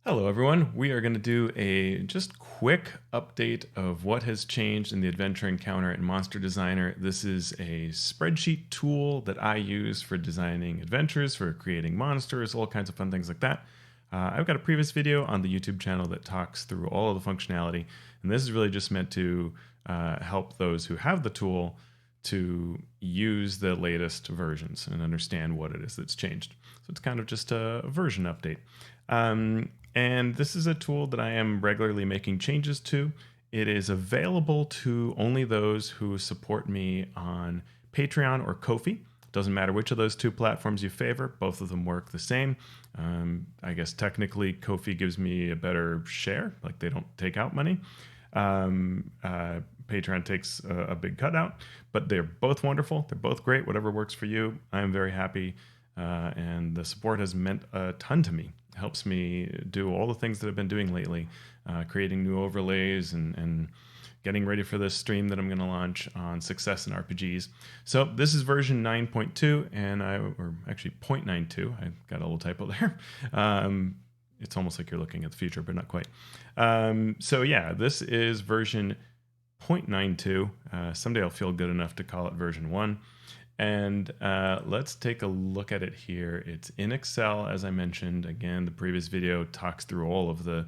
Hello everyone, we are going to do a just quick update of what has changed in the Adventure Encounter in Monster Designer. This is a spreadsheet tool that I use for designing adventures, for creating monsters, all kinds of fun things like that. I've got a previous video on the YouTube channel that talks through all of the functionality, and this is really just meant to help those who have the tool to use the latest versions and understand what it is that's changed. So it's kind of just a version update. And this is a tool that I am regularly making changes to. It is available to only those who support me on Patreon or Ko-fi. Doesn't matter which of those two platforms you favor, both of them work the same. I guess technically Ko-fi gives me a better share, like they don't take out money. Patreon takes a big cutout, but they're both wonderful. They're both great, whatever works for you. I am very happy, and the support has meant a ton to me. It helps me do all the things that I've been doing lately, creating new overlays and getting ready for this stream that I'm going to launch on success in RPGs. So this is version 9.2, or actually 0.92. I got a little typo there. It's almost like you're looking at the future, but not quite. So yeah, this is version 0.92. Someday I'll feel good enough to call it version 1. And let's take a look at it here. It's in Excel, as I mentioned. Again, the previous video talks through all of the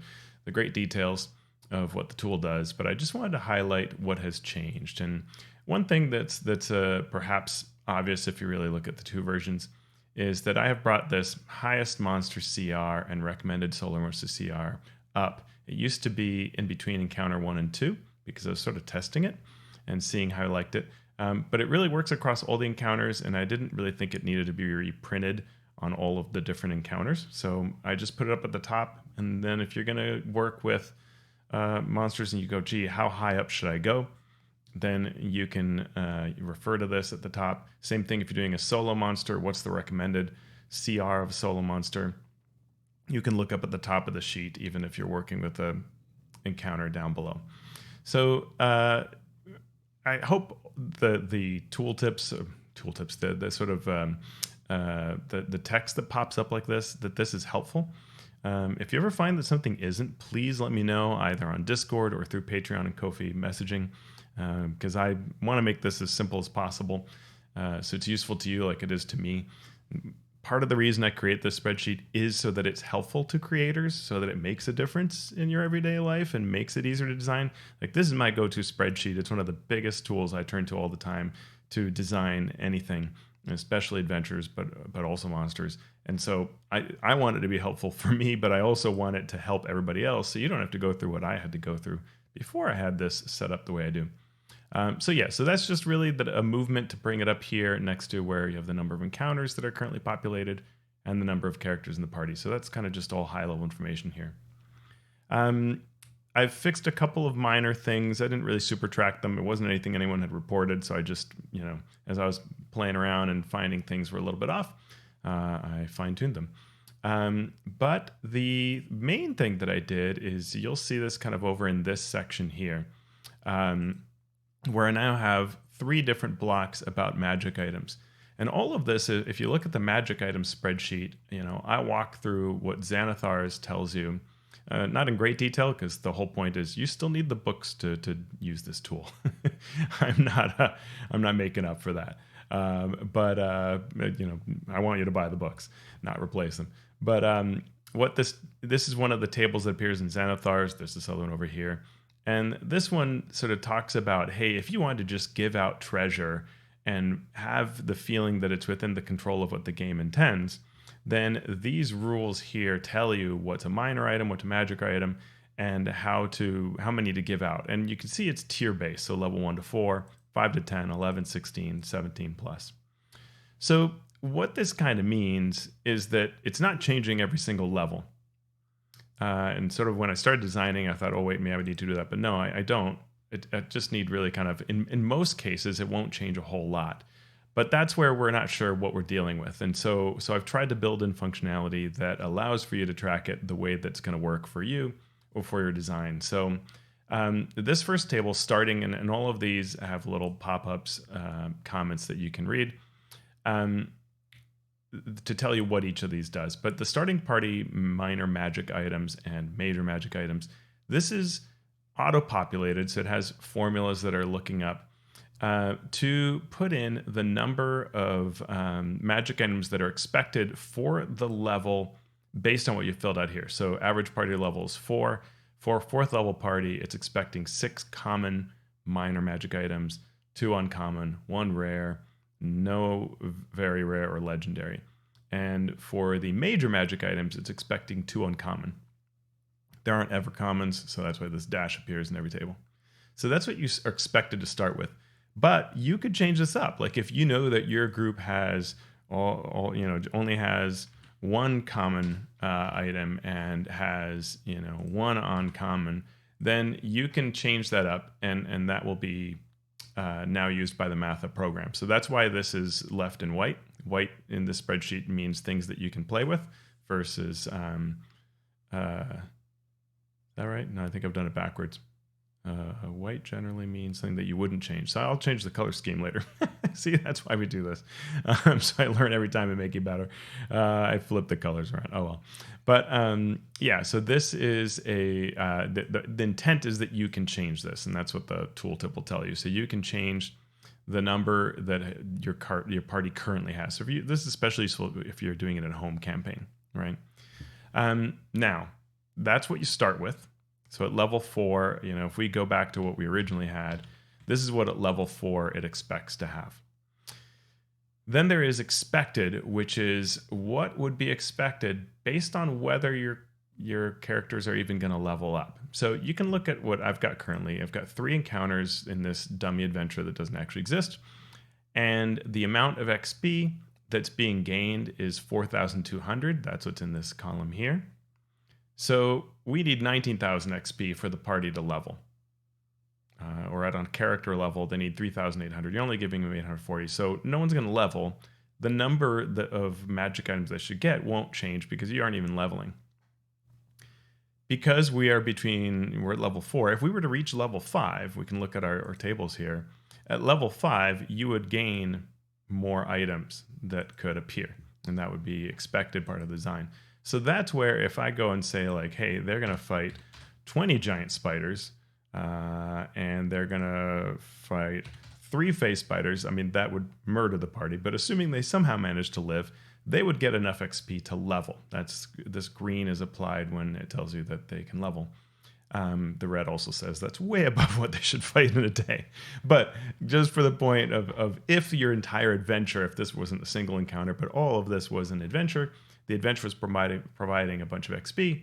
great details of what the tool does, but I just wanted to highlight what has changed. And one thing that's perhaps obvious if you really look at the two versions is that I have brought this highest monster CR and recommended solo monster CR up. It used to be in between encounter 1 and 2 because I was sort of testing it and seeing how I liked it. But it really works across all the encounters, and I didn't really think it needed to be reprinted on all of the different encounters. So I just put it up at the top, and then if you're going to work with monsters and you go, gee, how high up should I go? Then you can refer to this at the top. Same thing if you're doing a solo monster, what's the recommended CR of a solo monster? You can look up at the top of the sheet, even if you're working with a encounter down below. So I hope the tooltips, the sort of the text that pops up like this, that this is helpful. If you ever find that something isn't, please let me know either on Discord or through Patreon and Ko-fi messaging, because I want to make this as simple as possible, so it's useful to you like it is to me. Part of the reason I create this spreadsheet is so that it's helpful to creators, so that it makes a difference in your everyday life and makes it easier to design. Like, this is my go-to spreadsheet. It's one of the biggest tools I turn to all the time to design anything, especially adventures, but also monsters. And so I want it to be helpful for me, but I also want it to help everybody else, so you don't have to go through what I had to go through before I had this set up the way I do. So that's just really a movement to bring it up here next to where you have the number of encounters that are currently populated and the number of characters in the party. So that's kind of just all high-level information here. I've fixed a couple of minor things. I didn't really super track them. It wasn't anything anyone had reported, so I just, as I was playing around and finding things were a little bit off, I fine-tuned them. But the main thing that I did is, you'll see this kind of over in this section here, where I now have 3 different blocks about magic items. And all of this, if you look at the magic item spreadsheet, I walk through what Xanathar's tells you, not in great detail, because the whole point is you still need the books to use this tool. I'm not making up for that. But I want you to buy the books, not replace them. But this is one of the tables that appears in Xanathar's. There's this other one over here. And this one sort of talks about, hey, if you want to just give out treasure and have the feeling that it's within the control of what the game intends, then these rules here tell you what's a minor item, what's a magic item, and how many to give out. And you can see it's tier based, so level 1 to 4, 5 to 10, 11, 16, 17 plus. So what this kind of means is that it's not changing every single level. And sort of when I started designing, I thought, oh, wait, maybe I need to do that. But no, I don't. I just need really kind of, in most cases, it won't change a whole lot. But that's where we're not sure what we're dealing with. And so I've tried to build in functionality that allows for you to track it the way that's going to work for you or for your design. So this first table, starting, and all of these have little pop-ups, comments that you can read. to tell you what each of these does. But the starting party minor magic items and major magic items, this is auto-populated, so it has formulas that are looking up to put in the number of magic items that are expected for the level based on what you filled out here. So average party level is 4. For a 4th level party, it's expecting 6 common minor magic items, 2 uncommon, 1 rare, no very rare or legendary. And for the major magic items, it's expecting 2 uncommon. There aren't ever commons, so that's why this dash appears in every table. So that's what you are expected to start with. But you could change this up. Like if you know that your group has only has 1 common item and has 1 uncommon, then you can change that up, and that will be now used by the Matha program. So that's why this is left in white. White in this spreadsheet means things that you can play with versus, is that right? No, I think I've done it backwards. White generally means something that you wouldn't change. So I'll change the color scheme later. See, that's why we do this. So I learn every time and make you better. I flip the colors around. Oh well. But yeah, so this is the intent is that you can change this, and that's what the tooltip will tell you. So you can change the number that your party currently has. So this is especially useful if you're doing it in a home campaign, right? Now, that's what you start with. So at level 4, if we go back to what we originally had, this is what at level 4 it expects to have. Then there is expected, which is what would be expected based on whether your characters are even going to level up. So you can look at what I've got currently. I've got 3 encounters in this dummy adventure that doesn't actually exist. And the amount of XP that's being gained is 4,200. That's what's in this column here. So we need 19,000 XP for the party to level. Or at on character level, they need 3,800. You're only giving them 840. So no one's going to level. The number of magic items they should get won't change because you aren't even leveling. Because we're at level 4. If we were to reach level 5, we can look at our tables here. At level 5, you would gain more items that could appear. And that would be expected part of the design. So that's where if I go and say like, hey, they're going to fight 20 giant spiders and they're going to fight 3 phase spiders, I mean, that would murder the party. But assuming they somehow manage to live, they would get enough XP to level. This green is applied when it tells you that they can level. The red also says that's way above what they should fight in a day. But just for the point of if your entire adventure, if this wasn't a single encounter, but all of this was an adventure, the adventure was providing a bunch of XP,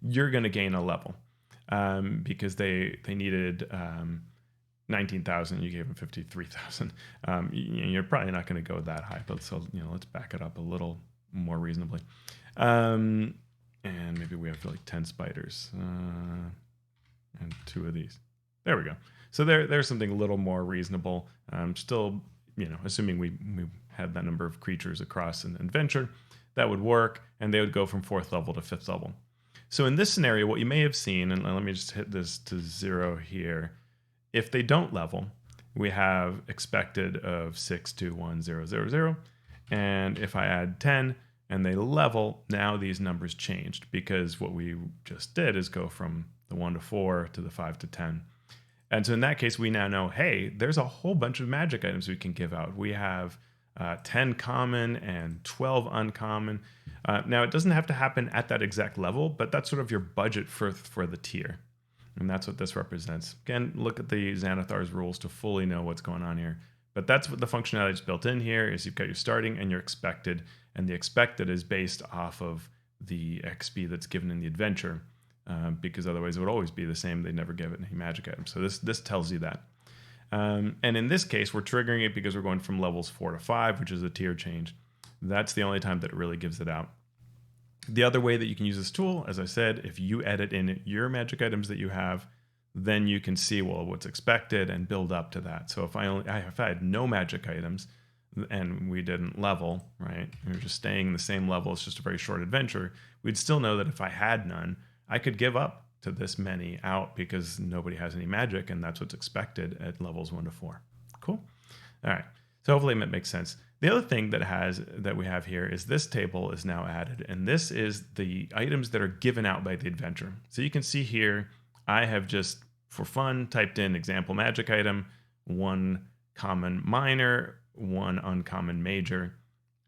you're going to gain a level because they needed 19,000. You gave them 53,000. You're probably not going to go that high, but so let's back it up a little more reasonably. And maybe we have like 10 spiders and 2 of these. There we go. So there's something a little more reasonable. Still, assuming we had that number of creatures across an adventure, that would work, and they would go from 4th level to 5th level. So in this scenario, what you may have seen, and let me just hit this to 0 here. If they don't level, we have expected of 621,000. And if I add 10 and they level, now these numbers changed because what we just did is go from the 1 to 4 to the 5 to 10. And so in that case, we now know, hey, there's a whole bunch of magic items we can give out. We have 10 common and 12 uncommon. Now, it doesn't have to happen at that exact level, but that's sort of your budget for the tier. And that's what this represents. Again, look at the Xanathar's rules to fully know what's going on here. But that's what the functionality is built in here is you've got your starting and your expected. And the expected is based off of the XP that's given in the adventure. Because otherwise it would always be the same. They'd never give it any magic items. So this tells you that. And in this case, we're triggering it because we're going from levels 4 to 5, which is a tier change. That's the only time that it really gives it out. The other way that you can use this tool, as I said, if you edit in your magic items that you have, then you can see, well, what's expected and build up to that. So if I had no magic items and we didn't level, right, we were just staying the same level, it's just a very short adventure, we'd still know that if I had none, I could give up to this many out because nobody has any magic, and that's what's expected at levels 1 to 4. Cool? All right. So hopefully that makes sense. The other thing that we have here is this table is now added, and this is the items that are given out by the adventure. So you can see here, I have just, for fun, typed in example magic item, 1 common minor, 1 uncommon major,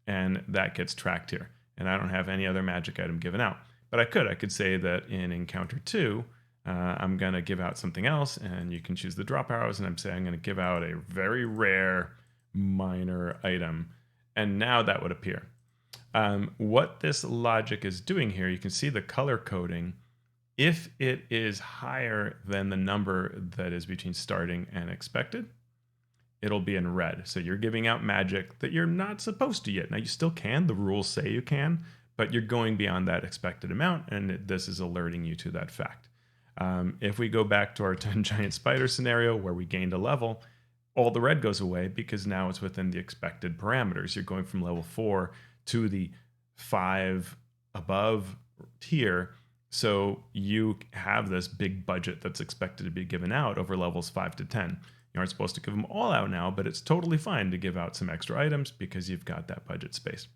and that gets tracked here. And I don't have any other magic item given out. But I could say that in encounter 2, I'm going to give out something else, and you can choose the drop arrows, and I'm saying I'm going to give out a very rare minor item, and now that would appear. What this logic is doing here, you can see the color coding. If it is higher than the number that is between starting and expected, it'll be in red. So you're giving out magic that you're not supposed to yet. Now you still can, the rules say you can, but you're going beyond that expected amount, and this is alerting you to that fact. If we go back to our 10 giant spider scenario where we gained a level, all the red goes away because now it's within the expected parameters. You're going from level 4 to the 5 above tier. So you have this big budget that's expected to be given out over levels 5 to 10. You aren't supposed to give them all out now, but it's totally fine to give out some extra items because you've got that budget space.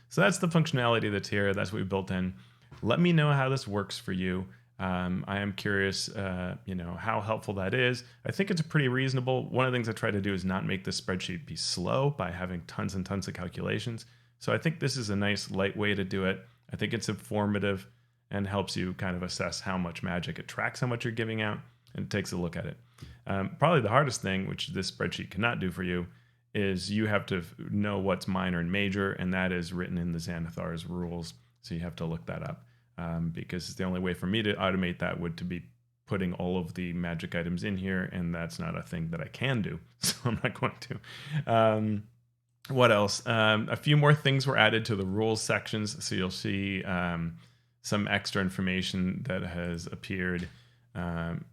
So that's the functionality that's here. That's what we built in. Let me know how this works for you. I am curious, how helpful that is. I think it's pretty reasonable. One of the things I try to do is not make this spreadsheet be slow by having tons and tons of calculations. So I think this is a nice, light way to do it. I think it's informative and helps you kind of assess how much magic it tracks, how much you're giving out, and it takes a look at it. Probably the hardest thing, which this spreadsheet cannot do for you, is you have to know what's minor and major, and that is written in the Xanathar's rules. So you have to look that up. Because the only way for me to automate that would to be putting all of the magic items in here, and that's not a thing that I can do, so I'm not going to. What else? A few more things were added to the rules sections, so you'll see some extra information that has appeared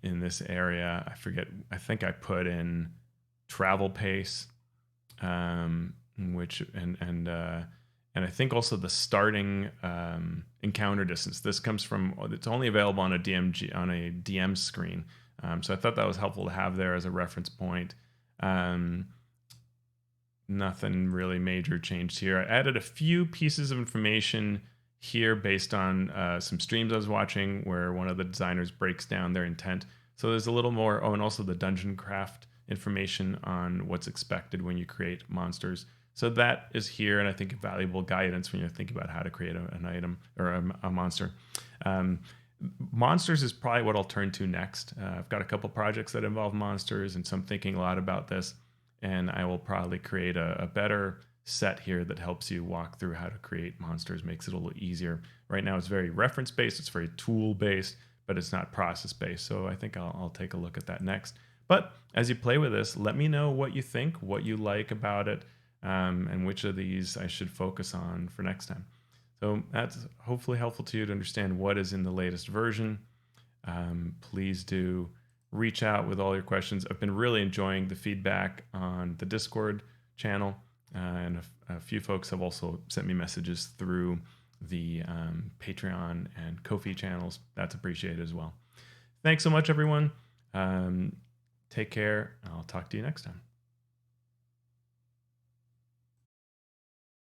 in this area. I forget, I think I put in travel pace, and I think also the starting encounter distance. This comes from, it's only available on a DM screen. So I thought that was helpful to have there as a reference point. Nothing really major changed here. I added a few pieces of information here based on some streams I was watching where one of the designers breaks down their intent. So there's a little more, and also the dungeon craft information on what's expected when you create monsters. So that is here, and I think valuable guidance when you're thinking about how to create an item or a monster. Monsters is probably what I'll turn to next. I've got a couple projects that involve monsters, and so I'm thinking a lot about this, and I will probably create a better set here that helps you walk through how to create monsters, makes it a little easier. Right now it's very reference-based, it's very tool-based, but it's not process-based, so I think I'll take a look at that next. But as you play with this, let me know what you think, what you like about it, and which of these I should focus on for next time. So that's hopefully helpful to you to understand what is in the latest version. Please do reach out with all your questions. I've been really enjoying the feedback on the Discord channel, and a few folks have also sent me messages through the Patreon and Ko-fi channels. That's appreciated as well. Thanks so much, everyone. Take care. I'll talk to you next time.